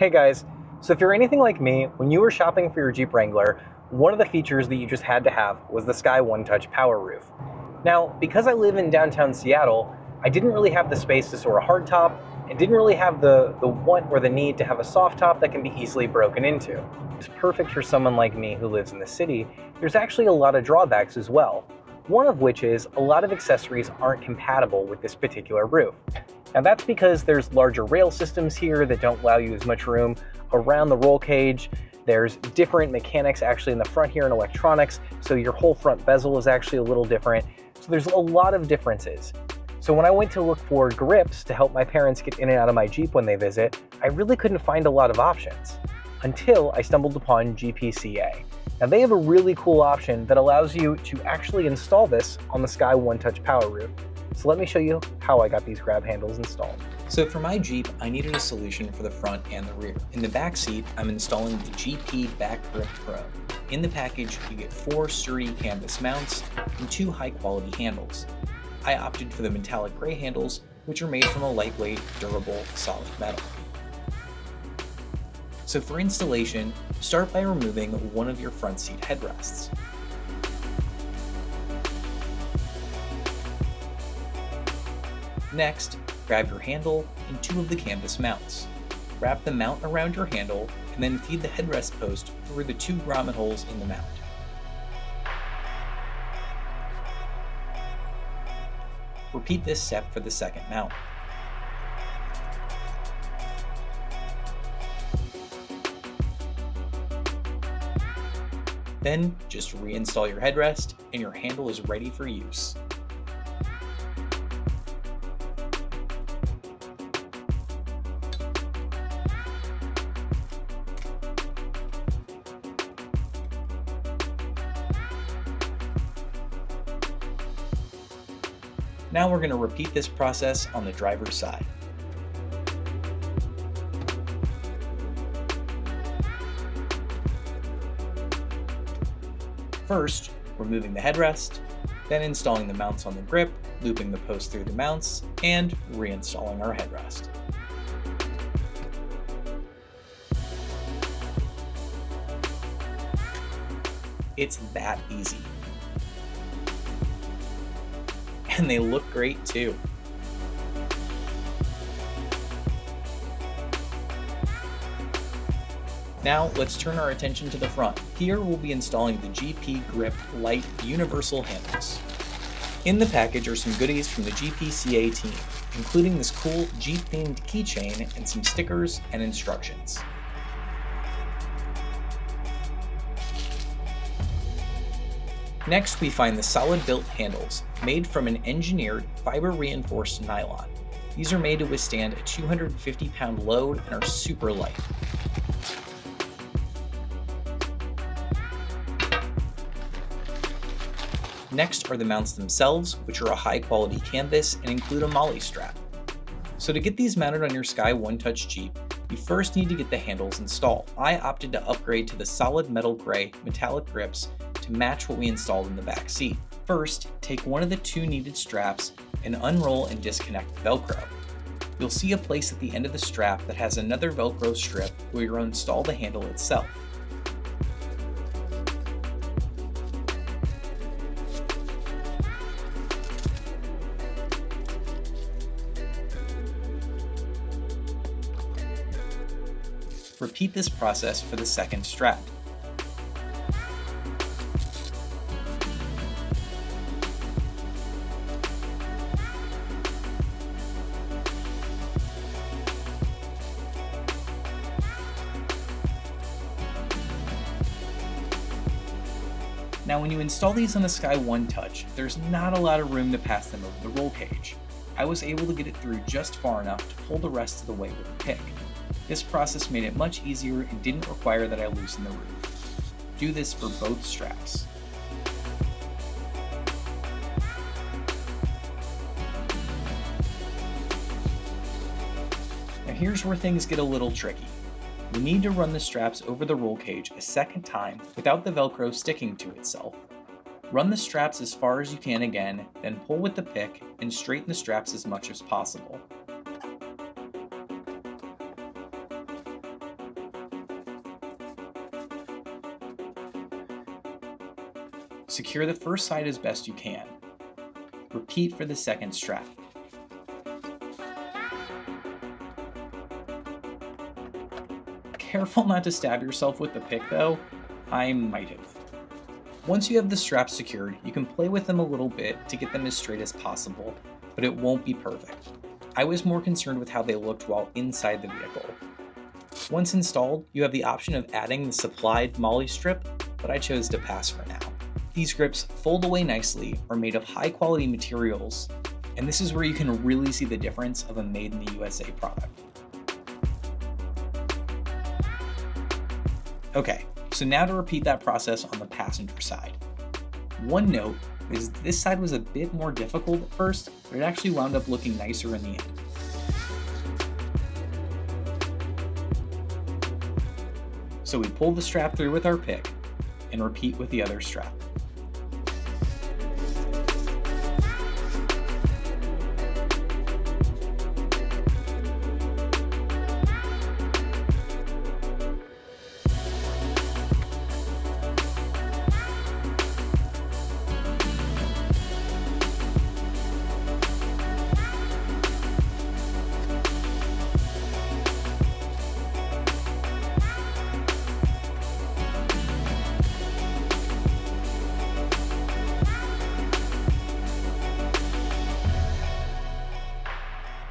Hey guys, so if you're anything like me, when you were shopping for your Jeep Wrangler, one of the features that you just had to have was the Sky One Touch power roof. Now, because I live in downtown Seattle, I didn't really have the space to store a hard top and didn't really have the want or the need to have a soft top that can be easily broken into. It's perfect for someone like me who lives in the city. There's actually a lot of drawbacks as well. One of which is a lot of accessories aren't compatible with this particular roof. Now that's because there's larger rail systems here that don't allow you as much room around the roll cage. There's different mechanics actually in the front here and electronics, so your whole front bezel is actually a little different. So there's a lot of differences. So when I went to look for grips to help my parents get in and out of my Jeep when they visit, I really couldn't find a lot of options until I stumbled upon GPCA. Now they have a really cool option that allows you to actually install this on the Sky One Touch power roof. So let me show you how I got these grab handles installed. So for my Jeep, I needed a solution for the front and the rear. In the back seat, I'm installing the GP Back Grip Pro. In the package, you get 4 sturdy canvas mounts and 2 high-quality handles. I opted for the metallic gray handles, which are made from a lightweight, durable, solid metal. So for installation, start by removing one of your front seat headrests. Next, grab your handle and 2 of the canvas mounts. Wrap the mount around your handle and then feed the headrest post through the 2 grommet holes in the mount. Repeat this step for the second mount. Then just reinstall your headrest and your handle is ready for use. Now we're going to repeat this process on the driver's side. First, removing the headrest, then installing the mounts on the grip, looping the post through the mounts, and reinstalling our headrest. It's that easy. And they look great too. Now let's turn our attention to the front. Here we'll be installing the GP Grip Lite universal handles. In the package are some goodies from the GPCA team, including this cool Jeep themed keychain and some stickers and instructions. Next, we find the solid built handles, made from an engineered fiber reinforced nylon. These are made to withstand a 250-pound load and are super light. Next are the mounts themselves, which are a high quality canvas and include a MOLLE strap. So to get these mounted on your Sky One Touch Jeep, you first need to get the handles installed. I opted to upgrade to the solid metal gray metallic grips to match what we installed in the back seat. First, take one of the 2 needed straps and unroll and disconnect the Velcro. You'll see a place at the end of the strap that has another Velcro strip where you'll install the handle itself. Repeat this process for the second strap. Now when you install these on the Sky One Touch, there's not a lot of room to pass them over the roll cage. I was able to get it through just far enough to pull the rest of the way with a pick. This process made it much easier and didn't require that I loosen the roof. Do this for both straps. Now here's where things get a little tricky. You need to run the straps over the roll cage a second time without the Velcro sticking to itself. Run the straps as far as you can again, then pull with the pick and straighten the straps as much as possible. Secure the first side as best you can. Repeat for the second strap. Careful not to stab yourself with the pick though, I might have. Once you have the straps secured, you can play with them a little bit to get them as straight as possible, but it won't be perfect. I was more concerned with how they looked while inside the vehicle. Once installed, you have the option of adding the supplied MOLLE strip, but I chose to pass for now. These grips fold away nicely, are made of high quality materials, and this is where you can really see the difference of a made in the USA product. Okay, so now to repeat that process on the passenger side. One note is this side was a bit more difficult at first, but it actually wound up looking nicer in the end. So we pull the strap through with our pick and repeat with the other strap.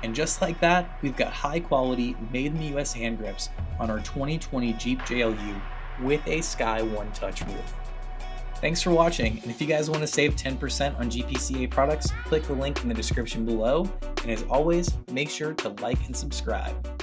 And just like that, we've got high quality, made in the US hand grips on our 2020 Jeep JLU with a Sky One Touch roof. Thanks for watching, and if you guys want to save 10% on GPCA products, click the link in the description below, and as always, make sure to like and subscribe.